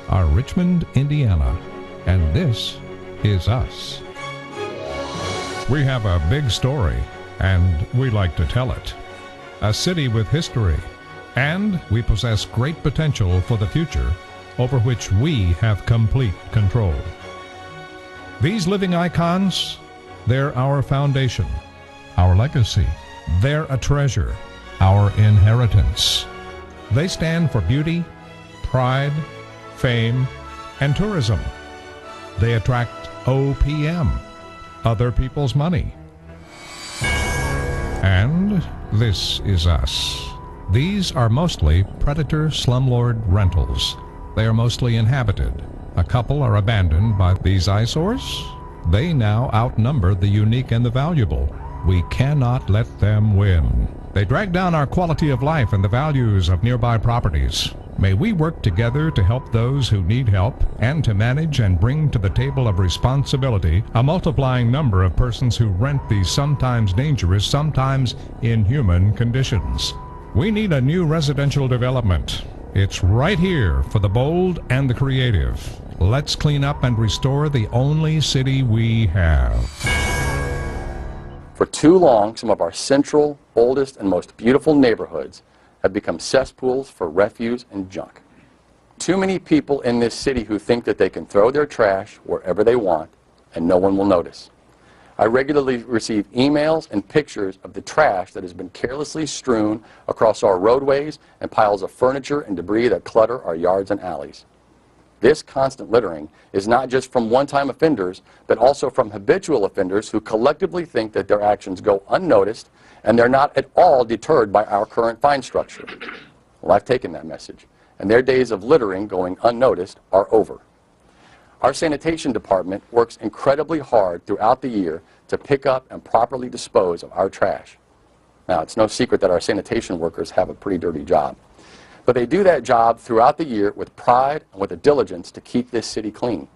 are Richmond, Indiana, and this is us. We have a big story, and we like to tell it. A city with history, and we possess great potential for the future, over which we have complete control. These living icons, they're our foundation, our legacy. They're a treasure, our inheritance. They stand for beauty, pride, fame, and tourism. They attract OPM, other people's money. And this is us. These are mostly predator slumlord rentals. They are mostly inhabited. A couple are abandoned by these eyesores. They now outnumber the unique and the valuable. We cannot let them win. They drag down our quality of life and the values of nearby properties. May we work together to help those who need help and to manage and bring to the table of responsibility a multiplying number of persons who rent these sometimes dangerous, sometimes inhuman conditions. We need a new residential development. It's right here for the bold and the creative. Let's clean up and restore the only city we have. For too long, some of our central, oldest, and most beautiful neighborhoods have become cesspools for refuse and junk. Too many people in this city who think that they can throw their trash wherever they want and no one will notice. I regularly receive emails and pictures of the trash that has been carelessly strewn across our roadways and piles of furniture and debris that clutter our yards and alleys. This constant littering is not just from one-time offenders, but also from habitual offenders who collectively think that their actions go unnoticed and they're not at all deterred by our current fine structure. Well, I've taken that message, and their days of littering going unnoticed are over. Our sanitation department works incredibly hard throughout the year to pick up and properly dispose of our trash. Now, it's no secret that our sanitation workers have a pretty dirty job. But they do that job throughout the year with pride and with a diligence to keep this city clean.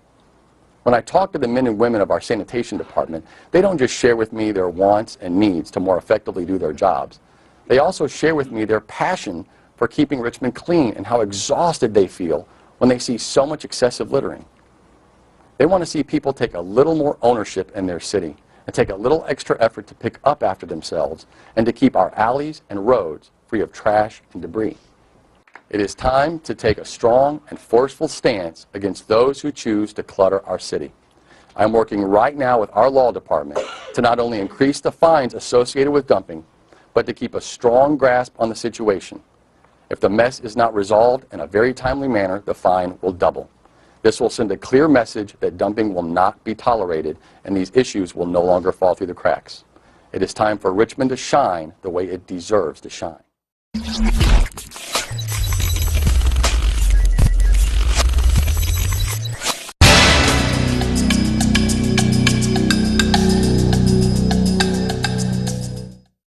When I talk to the men and women of our sanitation department, they don't just share with me their wants and needs to more effectively do their jobs. They also share with me their passion for keeping Richmond clean and how exhausted they feel when they see so much excessive littering. They want to see people take a little more ownership in their city and take a little extra effort to pick up after themselves and to keep our alleys and roads free of trash and debris. It is time to take a strong and forceful stance against those who choose to clutter our city. I'm working right now with our law department to not only increase the fines associated with dumping, but to keep a strong grasp on the situation. If the mess is not resolved in a very timely manner, the fine will double. This will send a clear message that dumping will not be tolerated and these issues will no longer fall through the cracks. It is time for Richmond to shine the way it deserves to shine.